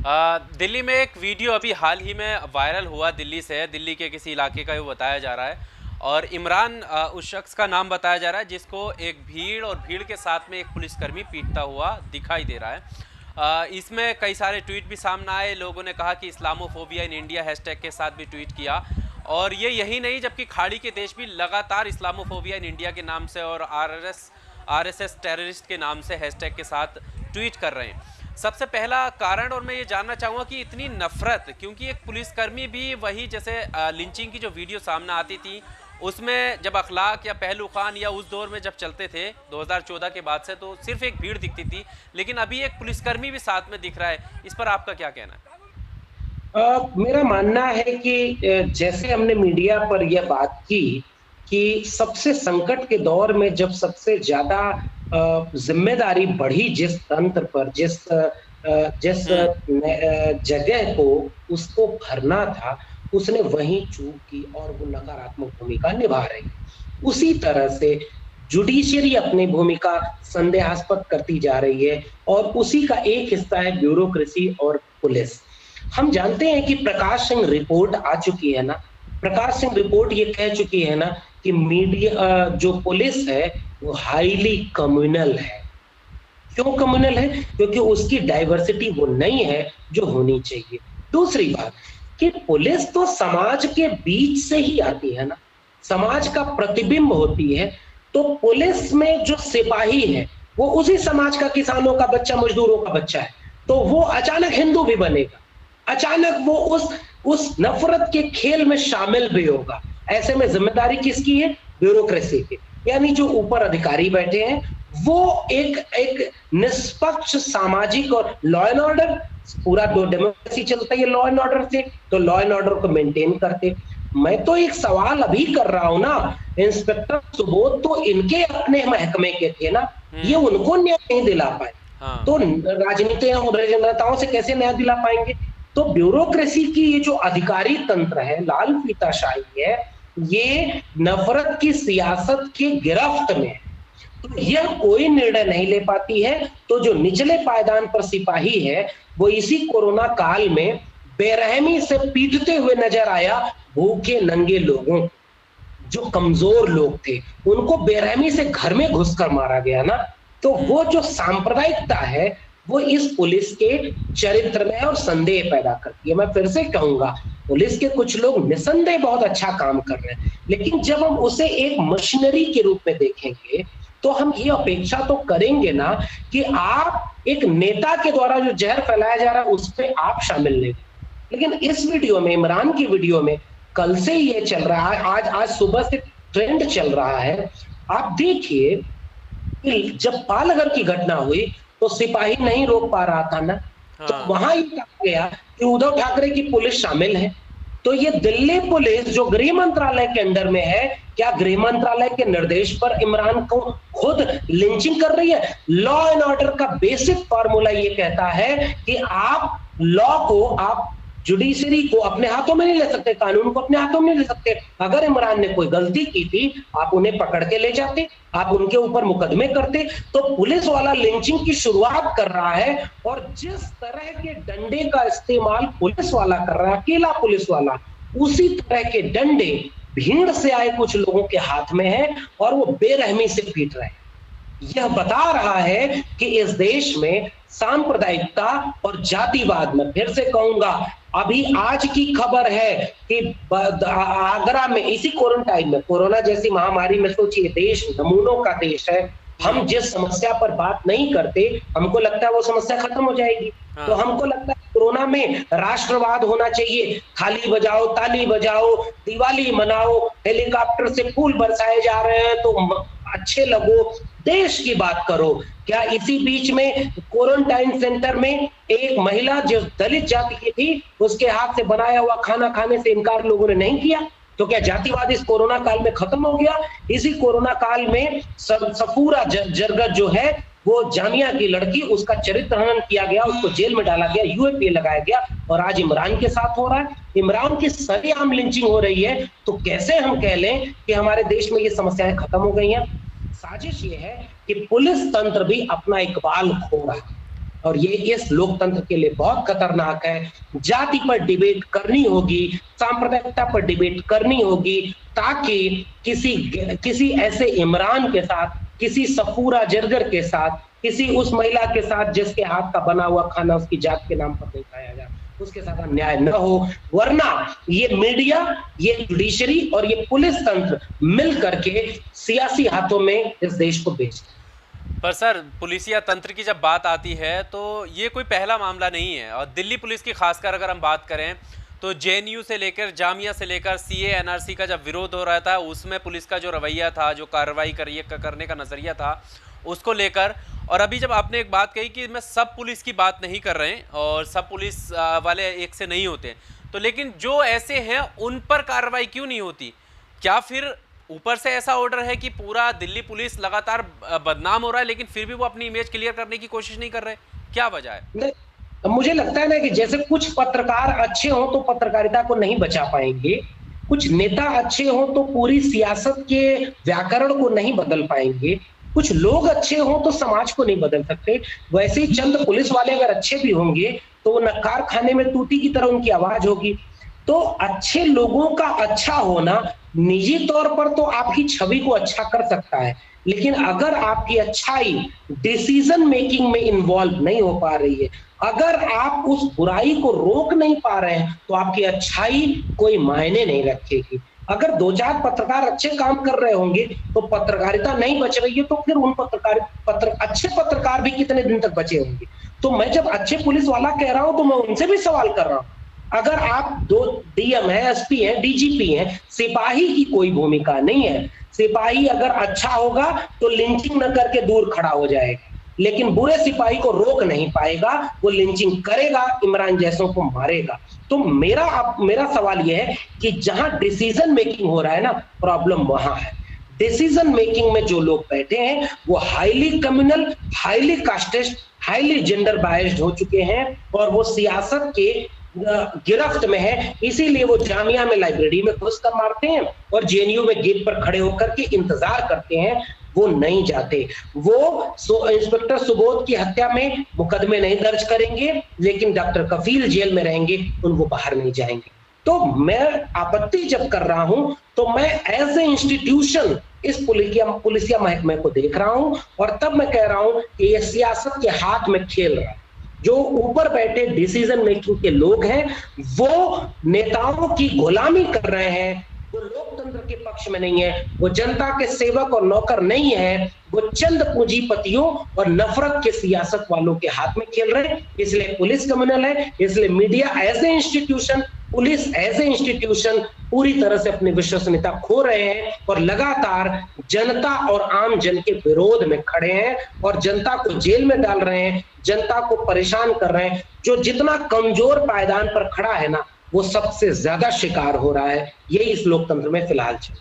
दिल्ली में एक वीडियो अभी हाल ही में वायरल हुआ, दिल्ली से है, दिल्ली के किसी इलाके का वो बताया जा रहा है। और इमरान उस शख्स का नाम बताया जा रहा है जिसको एक भीड़ और भीड़ के साथ में एक पुलिसकर्मी पीटता हुआ दिखाई दे रहा है। इसमें कई सारे ट्वीट भी सामने आए। लोगों ने कहा कि इस्लामोफोबिया इन इंडिया हैशटैग के साथ भी ट्वीट किया। और ये यही नहीं, जबकि खाड़ी के देश भी लगातार इस्लामोफोबिया इन इंडिया के नाम से और आरएसएस टेररिस्ट के नाम से हैशटैग के साथ ट्वीट कर रहे हैं। सबसे पहला कारण, और मैं ये जानना चाहूँगा कि इतनी नफरत, क्योंकि एक पुलिसकर्मी भी वही, जैसे लिंचिंग की जो वीडियो सामने आती थी उसमें जब अखलाक या पहलू खान या उस दौर में जब चलते थे 2014 के बाद से, तो सिर्फ एक भीड़ दिखती थी, लेकिन अभी एक पुलिसकर्मी भी साथ में दिख रहा है। इस पर आपका क्या कहना है? मेरा मानना है कि जैसे हमने मीडिया पर यह बात की कि सबसे संकट के दौर में जब सबसे ज्यादा जिम्मेदारी बढ़ी जिस तंत्र पर, जिस जगह को उसको भरना था, उसने वहीं चूक की और वो नकारात्मक भूमिका निभा रही। उसी तरह से जुडिशियरी अपनी भूमिका संदेहास्पद करती जा रही है और उसी का एक हिस्सा है ब्यूरोक्रेसी और पुलिस। हम जानते हैं कि प्रकाश सिंह रिपोर्ट आ चुकी है ना। प्रकाश सिंह रिपोर्ट ये कह चुकी है ना कि मीडिया जो पुलिस है वो हाईली कम्युनल है। क्यों कम्युनल है? क्योंकि उसकी डाइवर्सिटी वो नहीं है जो होनी चाहिए। दूसरी बात कि पुलिस तो समाज के बीच से ही आती है ना, समाज का प्रतिबिंब होती है। तो पुलिस में जो सिपाही है वो उसी समाज का, किसानों का बच्चा, मजदूरों का बच्चा है, तो वो अचानक हिंदू भी बनेगा, अचानक वो उस नफरत के खेल में शामिल भी होगा। ऐसे में जिम्मेदारी किसकी है? ब्यूरोक्रेसी की। यानी जो ऊपर अधिकारी बैठे हैं वो एक निष्पक्ष सामाजिक और लॉ एंड ऑर्डर, पूरा दो डेमोक्रेसी चलता है लॉ एंड ऑर्डर से, तो लॉ एंड ऑर्डर को मेंटेन करते। मैं तो एक सवाल अभी कर रहा हूं ना, इंस्पेक्टर सुबोध तो इनके अपने महकमे के थे ना, ये उनको न्याय नहीं दिला पाए। हाँ। तो राजनेताओं से कैसे न्याय दिला पाएंगे? तो ब्यूरोक्रेसी की ये जो अधिकारी तंत्र है, लाल फीताशाही है, ये नफरत की सियासत की गिरफ्त में है। तो यह कोई निर्णय नहीं ले पाती है। तो जो निचले पायदान पर सिपाही है वो इसी कोरोना काल में बेरहमी से पीटते हुए नजर आया। भूखे नंगे लोगों, जो कमजोर लोग थे, उनको बेरहमी से घर में घुसकर मारा गया ना। तो वो जो सांप्रदायिकता है वो इस पुलिस के चरित्र में और संदेह पैदा करती है। मैं फिर से कहूंगा, पुलिस के कुछ लोग निसंदेह बहुत अच्छा काम कर रहे हैं, लेकिन जब हम उसे एक मशीनरी के रूप में देखेंगे तो हम ये अपेक्षा तो करेंगे ना कि आप एक नेता के द्वारा जो जहर फैलाया जा रहा है उस पर आप शामिल नहीं। लेकिन इस वीडियो में, इमरान की वीडियो में, कल से ये चल रहा है, आज सुबह से ट्रेंड चल रहा है। आप देखिए, जब पालघर की घटना हुई तो सिपाही नहीं रोक पा रहा था ना, तो वहां ये कहा गया कि उद्धव ठाकरे की पुलिस शामिल है। तो ये दिल्ली पुलिस जो गृह मंत्रालय के अंडर में है, क्या गृह मंत्रालय के निर्देश पर इमरान को खुद लिंचिंग कर रही है? लॉ एंड ऑर्डर का बेसिक फॉर्मूला ये कहता है कि आप लॉ को, आप जुडिशरी को अपने हाथों में नहीं ले सकते, कानून को अपने हाथों में नहीं ले सकते। अगर इमरान ने कोई गलती की थी, आप उन्हें पकड़ के ले जाते, आप उनके ऊपर मुकदमे करते। तो पुलिस वाला लिंचिंग की शुरुआत कर रहा है, और जिस तरह के डंडे का इस्तेमाल पुलिस वाला कर रहा है, अकेला पुलिस वाला, उसी तरह के डंडे भीड़ से आए कुछ लोगों के हाथ में है और वो बेरहमी से पीट रहे हैं। यह बता रहा है कि इस देश में सांप्रदायिकता और जातिवाद, में फिर से कहूंगा, अभी आज की खबर है कि आगरा में इसी क्वारंटाइन में, कोरोना जैसी महामारी में, सोचिए, देश नमूनों का देश है। हम जिस समस्या पर बात नहीं करते, हमको लगता है वो समस्या खत्म हो जाएगी। तो हमको लगता है कोरोना में राष्ट्रवाद होना चाहिए, थाली बजाओ, ताली बजाओ, दिवाली मनाओ, हेलीकॉप्टर से फूल बरसाए जा रहे हैं तो अच्छे लगो, देश की बात करो। क्या इसी बीच में क्वारंटाइन सेंटर में एक महिला जो दलित जाति की थी, उसके हाथ से बनाया हुआ खाना खाने से इनकार लोगों ने नहीं किया? तो क्या जातिवाद इस कोरोना काल में खत्म हो गया? इसी कोरोना काल में सफूरा जरगर जो है, वो जामिया की लड़की, उसका चरित्र हनन किया गया, उसको जेल में डाला गया, यूएपीए लगाया गया, और आज इमरान के साथ हो रहा है। इमरान की सरेआम लिंचिंग हो रही है। तो कैसे हम कह लें कि हमारे देश में ये समस्याएं खत्म हो गई हैं? साजिश ये है कि पुलिस तंत्र भी अपना इकबाल खो रहा है। और ये इस लोकतंत्र के लिए बहुत खतरनाक है। जाति पर डिबेट करनी होगी, सांप्रदायिकता पर डिबेट करनी होगी, ताकि किसी किसी ऐसे इमरान के साथ, किसी सफूरा जरगर के साथ, किसी उस महिला के साथ जिसके हाथ का बना हुआ खाना उसकी जात के नाम पर नहीं खाया जाए, उसके साथ अन्याय न हो। वरना ये मीडिया, ये जुडिशरी और ये पुलिस तंत्र मिल करके सियासी हाथों में इस देश को बेच। पर सर, पुलिसिया तंत्र की जब बात आती है तो ये कोई पहला मामला नहीं है। और दिल्ली पुलिस की खासकर अगर हम बात करें तो जेएनयू से लेकर जामिया से लेकर सीए एनआरसी का जब विरोध हो रहा था, उसमें पुलिस का जो रवैया था, जो कार्रवाई करने का नज़रिया था, उसको लेकर। और अभी जब आपने एक बात कही कि मैं सब पुलिस की बात नहीं कर रहे हैं और सब पुलिस वाले एक से नहीं होते, तो लेकिन जो ऐसे हैं उन पर कार्रवाई क्यों नहीं होती? क्या फिर ऊपर से ऐसा ऑर्डर है कि पूरा दिल्ली पुलिस लगातार बदनाम हो रहा है लेकिन फिर भी वो अपनी इमेज क्लियर करने की कोशिश नहीं कर रहे? क्या वजह है? मुझे लगता है ना कि जैसे कुछ पत्रकार अच्छे हों तो पत्रकारिता को नहीं बचा पाएंगे, कुछ नेता अच्छे हों तो पूरी सियासत के व्याकरण को नहीं बदल पाएंगे, कुछ लोग अच्छे हों तो समाज को नहीं बदल सकते, वैसे ही चंद पुलिस वाले अगर अच्छे भी होंगे तो वो नक्कार खाने में तूती की तरह उनकी आवाज होगी। तो अच्छे लोगों का अच्छा होना निजी तौर पर तो आपकी छवि को अच्छा कर सकता है, लेकिन अगर आपकी अच्छाई डिसीजन मेकिंग में इन्वॉल्व नहीं हो पा रही है, अगर आप उस बुराई को रोक नहीं पा रहे हैं, तो आपकी अच्छाई कोई मायने नहीं रखेगी। अगर दो चार पत्रकार अच्छे काम कर रहे होंगे तो पत्रकारिता नहीं बच रही है, तो फिर उन अच्छे पत्रकार भी कितने दिन तक बचे होंगे? तो मैं जब अच्छे पुलिस वाला कह रहा हूं तो मैं उनसे भी सवाल कर रहा हूं। अगर आप दो डीएम है, एसपी है, डीजीपी है, सिपाही की कोई भूमिका नहीं है। सिपाही अगर अच्छा होगा तो लिंचिंग न करके दूर खड़ा हो जाएगा, लेकिन बुरे सिपाही को रोक नहीं पाएगा, वो लिंचिंग करेगा, इमरान जैसों को मारेगा। तो मेरा सवाल यह है कि जहां डिसीजन मेकिंग हो रहा है ना, प्रॉब्लम वहां है। डिसीजन मेकिंग में जो लोग बैठे हैं वो highly communal, highly casteist, highly gender biased हो चुके हैं और वो सियासत के गिरफ्त में है। इसीलिए वो जामिया में लाइब्रेरी में घुस कर मारते हैं और जेएनयू में गेट पर खड़े होकर के इंतजार करते हैं, वो नहीं जाते। वो इंस्पेक्टर सुबोध की हत्या में मुकदमे नहीं दर्ज करेंगे, लेकिन डॉक्टर कफील जेल में रहेंगे, वो बाहर नहीं जाएंगे। तो मैं आपत्ति जब कर रहा हूं तो मैं एज ए इंस्टीट्यूशन इस पुलिसिया महकमे को देख रहा हूं और तब मैं कह रहा हूं कि ये सियासत के हाथ में खेल रहा है। जो ऊपर बैठे डिसीजन मेकिंग के लोग हैं वो नेताओं की गुलामी कर रहे हैं, वो लोकतंत्र के पक्ष में नहीं है, वो जनता के सेवक और नौकर नहीं है, वो चंद पूंजीपतियों और नफरत के सियासत वालों के हाथ में खेल रहे हैं। इसलिए पुलिस कम्युनल है, इसलिए media as a institution, police as a institution पूरी तरह से अपनी विश्वसनीयता खो रहे हैं और लगातार जनता और आम जन के विरोध में खड़े हैं और जनता को जेल में डाल रहे हैं, जनता को परेशान कर रहे हैं। जो जितना कमजोर पायदान पर खड़ा है ना, वो सबसे ज्यादा शिकार हो रहा है। यही इस लोकतंत्र में फिलहाल चल।